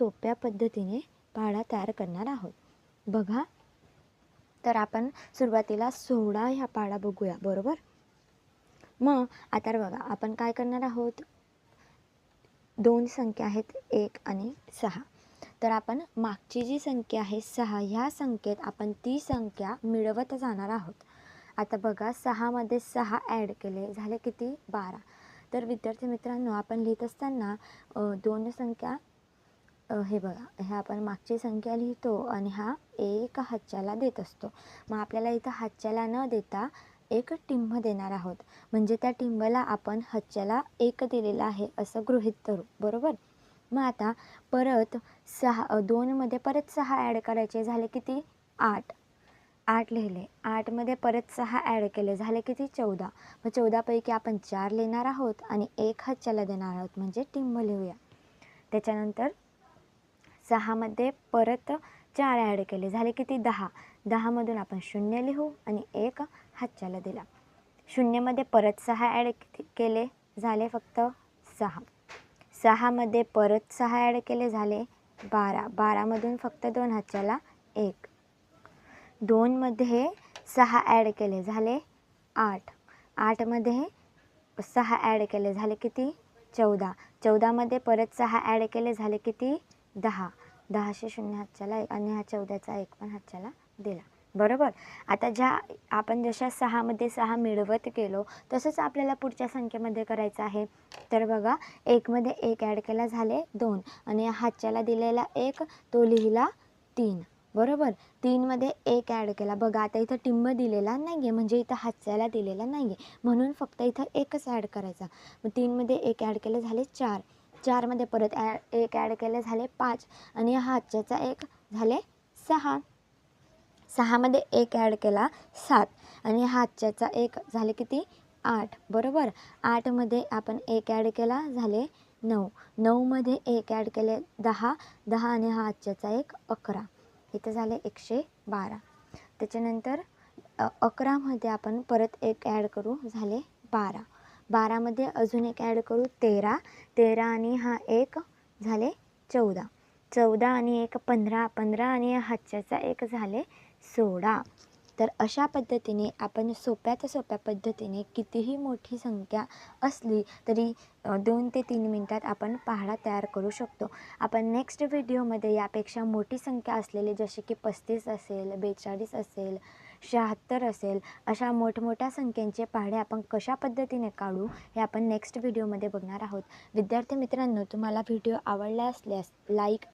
सोप्या पद्धतीने पाढा तयार करणार आहोत. बघा, तर आपण सुरुवातीला 16 ह्या पाढा बघूया, बरोबर. मग आता बघा आपण काय करणार आहोत, दोन संख्या आहेत 1 आणि 6. तर आपण मागची जी संख्या आहे 6 ह्या संख्येत आपण ती संख्या मिळवत जाणार आहोत. आता बघा 6 मध्ये 6 ॲड केले झाले किती, 12. तर विद्यार्थी मित्रांनो, आपण लिहित असताना दोन संख्या हे बघा, हे आपण मागची संख्या लिहितो आणि हा एक हातच्याला देत असतो. मग आपल्याला इथं हातच्याला न देता एक टिंब देणार आहोत, म्हणजे त्या टिंबाला आपण हातच्याला 1 दिलेला आहे असं गृहीत धरू, बरोबर. मग आता परत 2 मध्ये परत 6 ॲड करायचे झाले किती, 8. 8 लिहिले. 8 मध्ये परत 6 ॲड केले झाले किती, 14. मग 14 पैकी आपण 4 लिहिणार आहोत आणि 1 हातच्याला देणार आहोत, म्हणजे टिंब लिहूया. त्याच्यानंतर 6 मध्ये परत 4 ॲड केले झाले किती, 10. 10 मधून आपण 0 लिहू आणि 1 हातच्याला दिला. 0 मध्ये परत 6 ॲड केले झाले फक्त 6. 6 मध्ये परत 6 ॲड केले झाले 12. 12 मधून फक्त 2 हातच्याला 1. 2 मध्ये 6 ॲड केले झाले 8. 8 मध्ये 6 ॲड केले झाले किती, 14. 14 मध्ये परत 6 ॲड केले झाले किती, 10. 10शी 0 हातच्याला 1 आणि हा 14चा 1 पण हातच्याला दिला, बरोबर. आता आपण जशा 6 मध्ये 6 मिळवत गेलो तसंच आपल्याला पुढच्या संख्येमध्ये करायचं आहे. तर बघा, 1 मध्ये 1 ॲड केला झाले 2 आणि हातच्याला दिलेला 1 तो लिहिला 3, बरोबर. 3 मध्ये 1 ॲड केला. बघा आता इथं टिंब दिलेला नाही आहे, म्हणजे इथं हातच्याला दिलेला नाही आहे, म्हणून फक्त इथं 1च ॲड करायचा. मग 3 मध्ये 1 ॲड केले झाले 4. 4 मध्ये परत 1 ॲड केले झाले 5 आणि हा हातच्याचा 1 झाले 6. 6 मध्ये 1 ॲड केला 7 आणि हा हातच्याचा 1 झाले किती, 8, बरोबर. 8 मध्ये आपण 1 ॲड केला झाले 9. 9 मध्ये 1 ॲड केले 10. 10 आणि हा हातच्याचा 1 11. इथं झाले 112. त्याच्यानंतर 11 मध्ये आपण परत 1 ॲड करू झाले 12. 12 मध्ये अजून 1 ॲड करू 13. 13 आणि हा 1 झाले 14. 14 आणि 1 15. 15 आणि हातच्याचा 1 झाले 16. तर अशा पद्धतीने आपण सोप्यात सोप्या पद्धतीने कितीही मोठी संख्या असली तरी 2 ते 3 मिनिटात आपण पाढा तयार करू शकतो. आपण नेक्स्ट व्हिडिओमध्ये यापेक्षा मोठी संख्या असलेली, जसे की 35 असेल, 42 असेल, 76 असेल, अशा मोठमोठ्या संख्यांचे पाढे आपण कशा पद्धतीने काढू हे आपण नेक्स्ट व्हिडिओमध्ये बघणार आहोत. विद्यार्थी मित्रांनो, तुम्हाला व्हिडिओ आवडला असल्यास लाईक